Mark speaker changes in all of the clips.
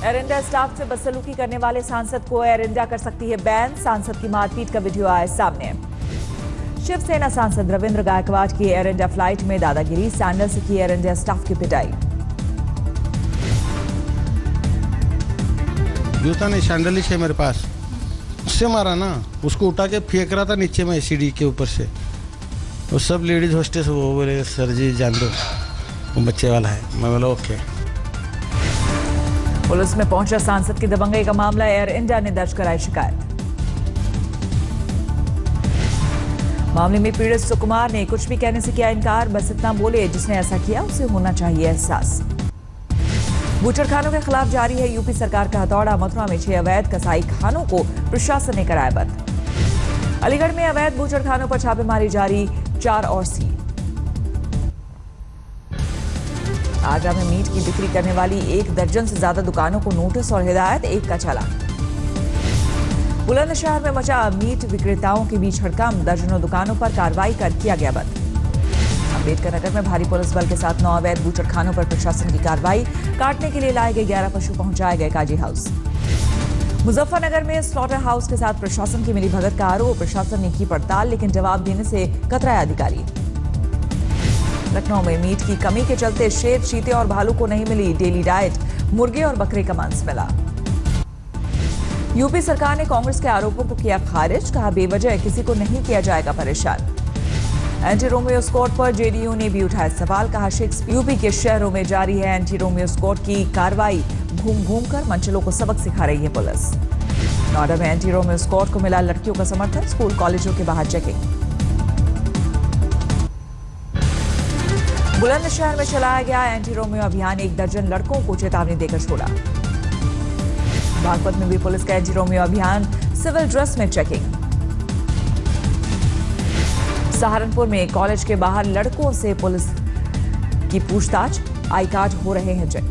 Speaker 1: Air India staff से बदसलूकी करने वाले सांसद को एयर इंडिया कर सकती है बैन। सांसद की मारपीट का वीडियो आया सामने। शिवसेना सांसद रविंद्र गायकवाड़ की एयर इंडिया फ्लाइट में दादागिरी, सैंडल से की एयर इंडिया स्टाफ की पिटाई।
Speaker 2: जूता नहीं, सैंडल ही है मेरे पास, उससे मारा ना, उसको उठा के फेंक रहा था नीचे में सीढ़ी के ऊपर से। वो सब लेडीज हॉस्टेस वो बोले सर जी जान दो, वो बच्चे वाला है। मैं बोला ओके।
Speaker 1: पुलिस में पहुंचा सांसद की दबंगई का मामला, एयर इंडिया ने दर्ज कराई शिकायत। मामले में पीड़ित सुकुमार ने कुछ भी कहने से किया इनकार, बस इतना बोले जिसने ऐसा किया उसे होना चाहिए एहसास। बूचड़खानों के खिलाफ जारी है यूपी सरकार का हथौड़ा। मथुरा में 6 अवैध कसाई खानों को प्रशासन ने कराया बंद। अलीगढ़ में अवैध बूचड़खानों पर छापेमारी जारी, 4 और सील। आगरा में मीट की बिक्री करने वाली 1 दर्जन से ज्यादा दुकानों को नोटिस और हिदायत, 1 का चालान। बुलंदशहर में मचा मीट विक्रेताओं के बीच हड़कंप, दर्जनों दुकानों पर कार्रवाई कर किया गया बंद। अम्बेडकर नगर में भारी पुलिस बल के साथ 9 अवैध बूचड़खानों पर प्रशासन की कार्रवाई, काटने के लिए लाए गए 11 पशु पहुंचाए गए काजी हाउस। मुजफ्फरनगर में स्लॉटर हाउस के साथ प्रशासन की मिलीभगत का आरोप, प्रशासन ने की पड़ताल लेकिन जवाब देने से कतराए अधिकारी। लखनऊ में मीट की कमी के चलते शेर, चीते और भालू को नहीं मिली डेली डाइट, मुर्गे और बकरे का मांस मिला। यूपी सरकार ने कांग्रेस के आरोपों को किया खारिज, कहा बेवजह किसी को नहीं किया जाएगा परेशान। एंटी रोमियो स्क्वाड पर जेडीयू ने भी उठाया सवाल, कहा यूपी के शहरों में जारी है एंटी रोमियो स्क्वाड की कार्रवाई, घूम घूम कर मंचलों को सबक सिखा रही है पुलिस। नोएडा में एंटी रोमियो स्क्वाड को मिला लड़कियों का समर्थन, स्कूल कॉलेजों के बाहर चेकिंग। बुलंदशहर में चलाया गया एंटी रोमियो अभियान, 1 दर्जन लड़कों को चेतावनी देकर छोड़ा। बागपत में भी पुलिस का एंटी रोमियो अभियान, सिविल ड्रेस में चेकिंग। सहारनपुर में कॉलेज के बाहर लड़कों से पुलिस की पूछताछ, आई कार्ड हो रहे हैं चेक।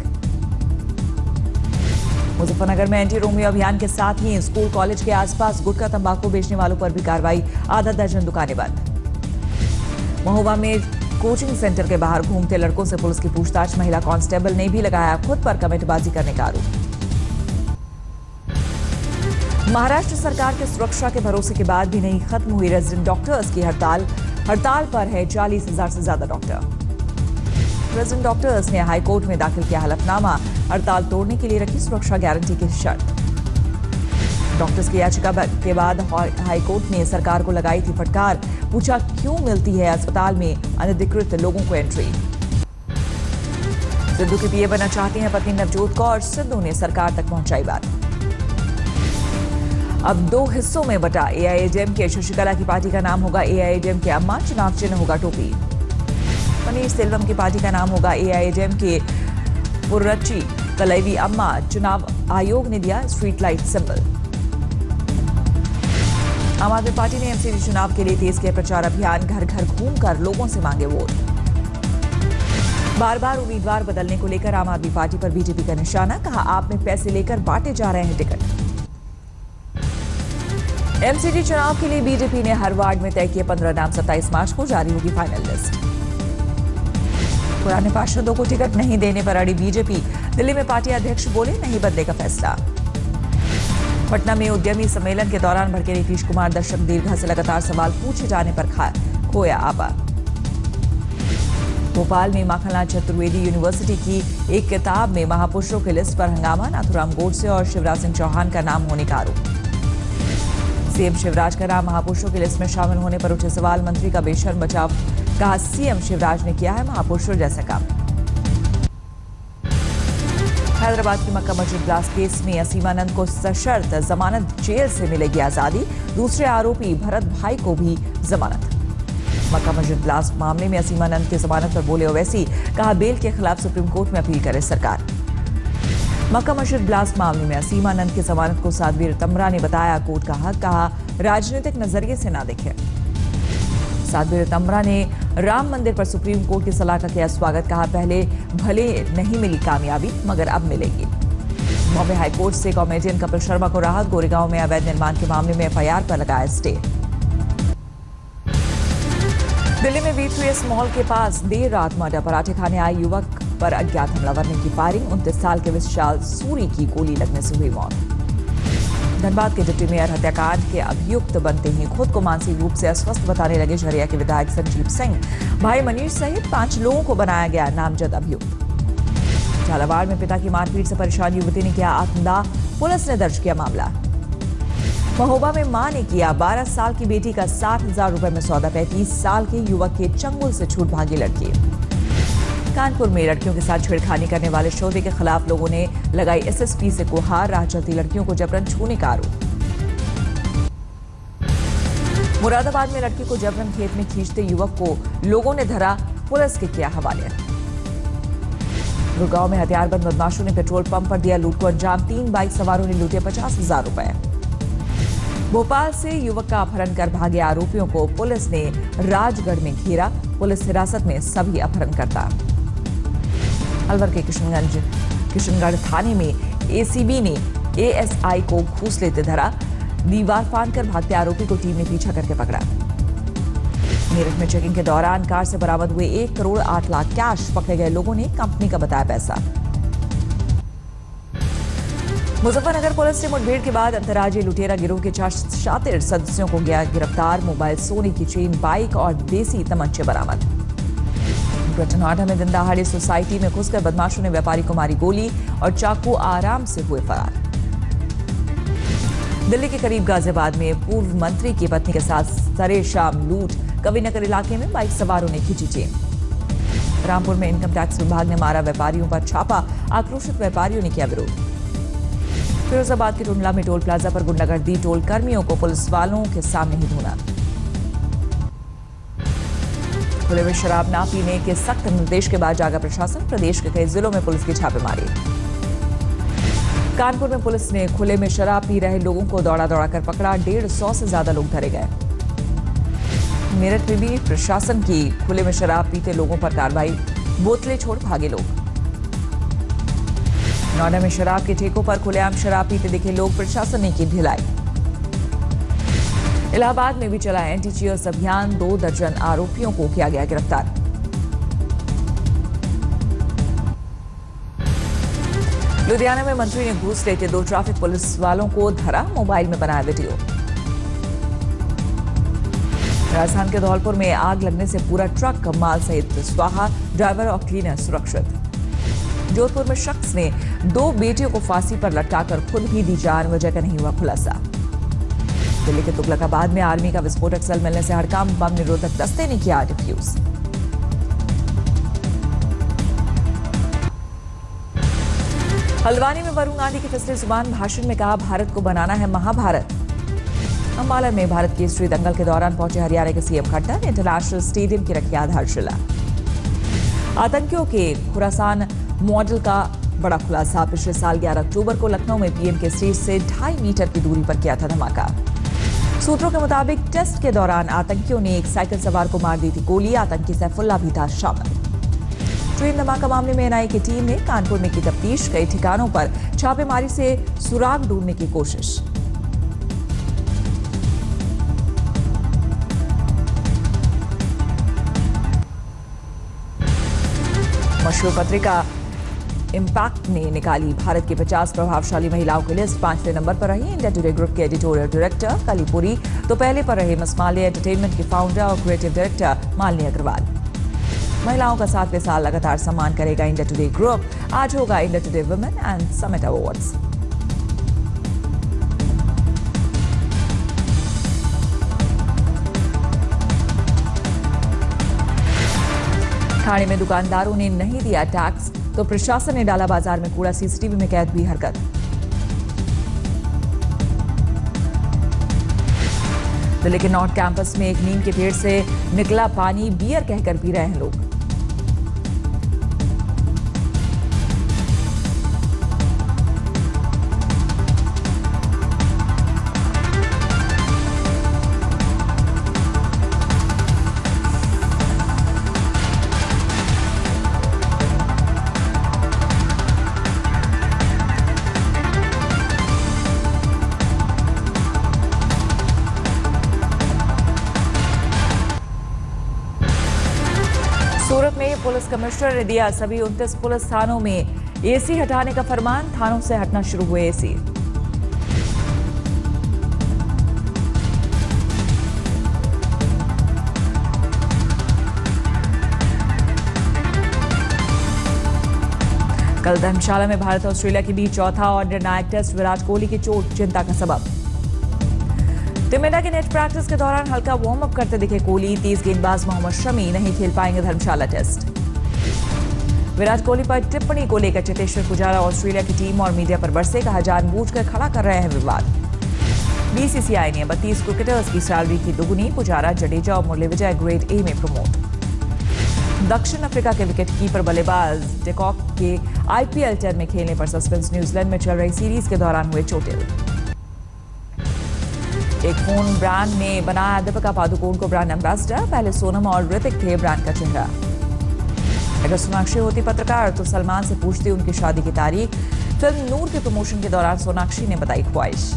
Speaker 1: मुजफ्फरनगर में एंटी रोमियो अभियान के साथ ही स्कूल कॉलेज के आसपास गुटखा तंबाकू बेचने वालों पर भी कार्रवाई, आधा दर्जन दुकानें बंद। महोबा में कोचिंग सेंटर के बाहर घूमते लड़कों से पुलिस की पूछताछ, महिला कांस्टेबल ने भी लगाया खुद पर कमेंटबाजी करने का आरोप। महाराष्ट्र सरकार के सुरक्षा के भरोसे के बाद भी नहीं खत्म हुई रेजिडेंट डॉक्टर्स की हड़ताल। हड़ताल पर है 40,000 से ज्यादा डॉक्टर। रेजिडेंट डॉक्टर्स ने हाईकोर्ट में दाखिल किया हलफनामा, हड़ताल तोड़ने के लिए रखी सुरक्षा गारंटी की शर्त। डॉक्टर्स की याचिका के बाद हाईकोर्ट ने सरकार को लगाई थी फटकार, पूछा क्यों मिलती है अस्पताल में अनधिकृत लोगों को एंट्री। सिद्धू की पीए बनना चाहती हैं पत्नी नवजोत कौर, सिद्धू ने सरकार तक पहुंचाई बात। अब 2 हिस्सों में बटा एआईएडीएम के शशिकला की पार्टी का नाम होगा एआईएडीएम के अम्मा, चुनाव चिन्ह होगा टोपी। पनीर सेल्वम की पार्टी का नाम होगा एआईएडीएम के पुर्रच्ची कलैवी अम्मा, चुनाव आयोग ने दिया स्ट्रीट लाइट सिंबल। आम आदमी पार्टी ने एमसीडी चुनाव के लिए तेज किया प्रचार अभियान, घर घर घूमकर लोगों से मांगे वोट। बार बार उम्मीदवार बदलने को लेकर आम आदमी पार्टी पर बीजेपी का निशाना, कहा आप में पैसे लेकर बांटे जा रहे हैं टिकट। एमसीडी चुनाव के लिए बीजेपी ने हर वार्ड में तय किए 15 नाम, 27 मार्च को जारी होगी फाइनल लिस्ट। पुराने पार्षदों को टिकट नहीं देने पर अड़ी बीजेपी, दिल्ली में पार्टी अध्यक्ष बोले नहीं बदलेगा फैसला। पटना में उद्यमी सम्मेलन के दौरान भड़के नीतीश कुमार, दर्शक दीर्घा से लगातार सवाल पूछे जाने पर खोया आपा। भोपाल में माखनलाल चतुर्वेदी यूनिवर्सिटी की एक किताब में महापुरुषों की लिस्ट पर हंगामा, नाथुराम गोडसे और शिवराज सिंह चौहान का नाम होने का आरोप। सीएम शिवराज का नाम महापुरुषों की लिस्ट में शामिल होने पर उठे सवाल, मंत्री का बेशर्म बचाव, कहा सीएम शिवराज ने किया है महापुरुषों जैसा काम। हैदराबाद की मक्का मस्जिद ब्लास्ट केस में असीमानंद को सशर्त जमानत, जेल से मिलेगी आजादी, दूसरे आरोपी भरत भाई को भी जमानत। मक्का मस्जिद ब्लास्ट मामले में असीमानंद की जमानत पर बोले ओवैसी, कहा बेल के खिलाफ सुप्रीम कोर्ट में अपील करे सरकार। मक्का मस्जिद ब्लास्ट मामले में असीमानंद की जमानत को साध्वी तमरा ने बताया कोर्ट का हक, कहा राजनीतिक नजरिए से ना देखें। साध्वी तमरा ने राम मंदिर पर सुप्रीम कोर्ट की सलाह का किया स्वागत, कहा पहले भले नहीं मिली कामयाबी मगर अब मिलेगी। बॉम्बे हाईकोर्ट से कॉमेडियन कपिल शर्मा को राहत, गोरेगांव में अवैध निर्माण के मामले में एफआईआर पर लगाया स्टे। दिल्ली में V3S मॉल के पास देर रात मर्डर, पराठे खाने आए युवक पर अज्ञात हमलावर ने की फायरिंग। 29 साल के विशाल सूरी की गोली लगने से हुई मौत। धनबाद के डिप्टी मेयर हत्याकांड के अभियुक्त बनते ही खुद को मानसिक रूप से अस्वस्थ बताने लगे झरिया के विधायक संजीव सिंह। भाई मनीष सहित 5 लोगों को बनाया गया नामजद अभियुक्त। झालावाड़ में पिता की मारपीट से परेशान युवती ने किया आत्मदाह, पुलिस ने दर्ज किया मामला। महोबा में मां ने किया 12 साल की बेटी का 60,000 रुपए में सौदा। 35 साल के युवक के चंगुल से छूट भागी लड़की। कानपुर में लड़कियों के साथ छेड़खानी करने वाले शोधे के खिलाफ लोगों ने लगाई एसएसपी से गुहार। राह चलती लड़कियों को जबरन छूने का आरोप। मुरादाबाद में लड़की को जबरन खेत में खींचते युवक को लोगों ने धरा, पुलिस के किया हवाले। गुड़गांव में हथियारबंद बदमाशों ने पेट्रोल पंप पर दिया लूट को अंजाम। 3 बाइक सवारों ने लूटे 50,000 रुपए। भोपाल से युवक का अपहरण कर भागे आरोपियों को पुलिस ने राजगढ़ में घेरा। पुलिस हिरासत में सभी अपहरणकर्ता। अलवर के किशनगढ़ थाने में एसीबी ने एएसआई को घूस लेते धरा। दीवार फांदकर भागते आरोपी को टीम ने पीछा करके पकड़ा। मेरठ में चेकिंग के दौरान कार से बरामद हुए 1 करोड़ 8 लाख कैश। पकड़े गए लोगों ने कंपनी का बताया पैसा। मुजफ्फरनगर पुलिस ने मुठभेड़ के बाद अंतर्राज्यीय लुटेरा गिरोह के 4 शातिर सदस्यों को किया गिरफ्तार। मोबाइल, सोने की चेन, बाइक और देसी तमंचे बरामद। ग्रेटर नोएडा में दिन दहाड़े सोसाइटी में घुसकर बदमाशों ने व्यापारी को मारी गोली और चाकू आराम से हुए फरार। दिल्ली के करीब गाजियाबाद में पूर्व मंत्री की पत्नी के साथ सरेशाम लूट। कविनगर इलाके में बाइक सवारों ने खींची चेन। रामपुर में इनकम टैक्स विभाग ने मारा व्यापारियों पर छापा। आक्रोशित व्यापारियों ने किया विरोध। फिरोजाबाद के टुंडला में टोल प्लाजा पर गुंडागर्दी। टोल कर्मियों को पुलिस वालों के सामने ही धोना। खुले में शराब ना पीने के सख्त निर्देश के बाद जागा प्रशासन। प्रदेश के कई जिलों में पुलिस की छापेमारी। कानपुर में पुलिस ने खुले में शराब पी रहे लोगों को दौड़ा दौड़ा कर पकड़ा। 150 से ज्यादा लोग धरे गए। मेरठ में भी प्रशासन की खुले में शराब पीते लोगों पर कार्रवाई। बोतलें छोड़ भागे लोग। नोएडा में शराब के ठेकों पर खुलेआम शराब पीते दिखे लोग। प्रशासन ने की ढिलाई। इलाहाबाद में भी चला एंटी चीयर्स अभियान। 2 दर्जन आरोपियों को किया गया गिरफ्तार। लुधियाना में मंत्री ने घूस लेते 2 ट्रैफिक पुलिस वालों को धरा। मोबाइल में बनाया वीडियो। राजस्थान के धौलपुर में आग लगने से पूरा ट्रक माल सहित स्वाहा। ड्राइवर और क्लीनर सुरक्षित। जोधपुर में शख्स ने 2 बेटियों को फांसी पर लटकाकर खुद भी दी जान। वजह का नहीं हुआ खुलासा। दिल्ली के तुगलकाबाद में आर्मी का विस्फोटक सेल मिलने से हड़कंप। बम निरोधक दस्ते ने किया डिफ्यूज। हल्द्वानी में वरुण गांधी की फिसले जुबान। भाषण में कहा भारत को बनाना है महाभारत। अंबाला में भारत केसरी दंगल के दौरान पहुंचे हरियाणा के सीएम खट्टर। इंटरनेशनल स्टेडियम की रखी आधारशिला। आतंकियों के खुरासान मॉडल का बड़ा खुलासा। पिछले साल 11 अक्टूबर को लखनऊ में पीएम के स्टेज से 2.5 मीटर की दूरी पर किया था धमाका। सूत्रों के मुताबिक टेस्ट के दौरान आतंकियों ने एक साइकिल सवार को मार दी थी गोली। आतंकी सैफुल्ला भी था शामिल। ट्रेन धमाका मामले में एनआईए की टीम ने कानपुर में की तफ्तीश। कई ठिकानों पर छापेमारी से सुराग ढूंढने की कोशिश। मशहूर पत्रिका इम्पैक्ट ने निकाली भारत की 50 प्रभावशाली महिलाओं की लिस्ट। 5वें नंबर पर रही इंडिया टुडे ग्रुप के एडिटोरियल डायरेक्टर कलीपुरी। तो पहले पर रहे मसमालिया एंटरटेनमेंट के फाउंडर और क्रिएटिव डायरेक्टर मालिनी अग्रवाल। महिलाओं का 7वें साल लगातार सम्मान करेगा इंडिया टुडे ग्रुप। आज होगा India today women and summit awards. Thane में दुकानदारों ने नहीं दिया टैक्स तो प्रशासन ने डाला बाजार में कूड़ा। सीसीटीवी में कैद हुई हरकत। दिल्ली के नॉर्थ कैंपस में एक नीम के पेड़ से निकला पानी बियर कहकर पी रहे हैं लोग। कमिश्नर ने दिया सभी 29 पुलिस थानों में एसी हटाने का फरमान। थानों से हटना शुरू हुए एसी। कल धर्मशाला में भारत ऑस्ट्रेलिया के बीच चौथा और निर्णायक टेस्ट। विराट कोहली की चोट चिंता का सबब। टीम इंडिया की नेट प्रैक्टिस के दौरान हल्का वार्म अप करते दिखे कोहली। तेज गेंदबाज मोहम्मद शमी नहीं खेल पाएंगे धर्मशाला टेस्ट। विराट कोहली पर टिप्पणी को लेकर चेतेश्वर पुजारा ऑस्ट्रेलिया की टीम और मीडिया पर बरसे। कहा जानबूझकर खड़ा कर रहे हैं विवाद। बीसीसीआई ने 32 क्रिकेटर्स की सैलरी की दुगुनी। पुजारा, जडेजा और मुरली विजय ग्रेड ए में प्रमोट। दक्षिण अफ्रीका के विकेटकीपर बल्लेबाज डेकॉक के आईपीएल 10 में खेलने पर सस्पेंस। न्यूजीलैंड में चल रही सीरीज के दौरान हुए चोटिल। एक फोन ब्रांड ने बनाया दीपिका पादुकोण को ब्रांड एम्बेसडर। पहले सोनम और ऋतिक थे ब्रांड का चेहरा। अगर सोनाक्षी होती पत्रकार तो सलमान से पूछती उनकी शादी की तारीख। फिल्म नूर के प्रमोशन के दौरान सोनाक्षी ने बताई ख्वाहिश।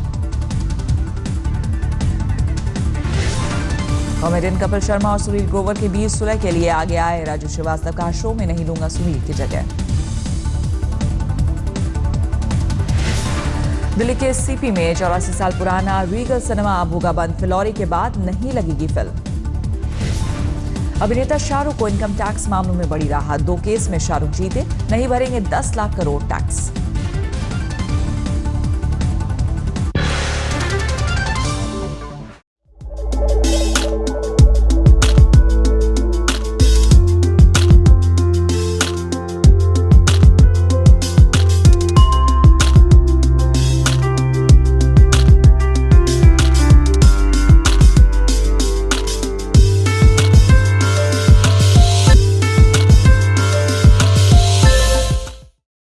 Speaker 1: कॉमेडियन कपिल शर्मा और सुनील ग्रोवर के बीच सुलह के लिए आगे आए राजू श्रीवास्तव। का शो में नहीं लूंगा सुनील की जगह। दिल्ली के सीपी में 84 साल पुराना रीगल सिनेमा अब होगा बंद। फिलौरी के बाद नहीं लगेगी फिल्म। अभिनेता शाहरुख को इनकम टैक्स मामलों में बड़ी राहत। 2 केस में शाहरुख जीते, नहीं भरेंगे 10 लाख करोड़ टैक्स।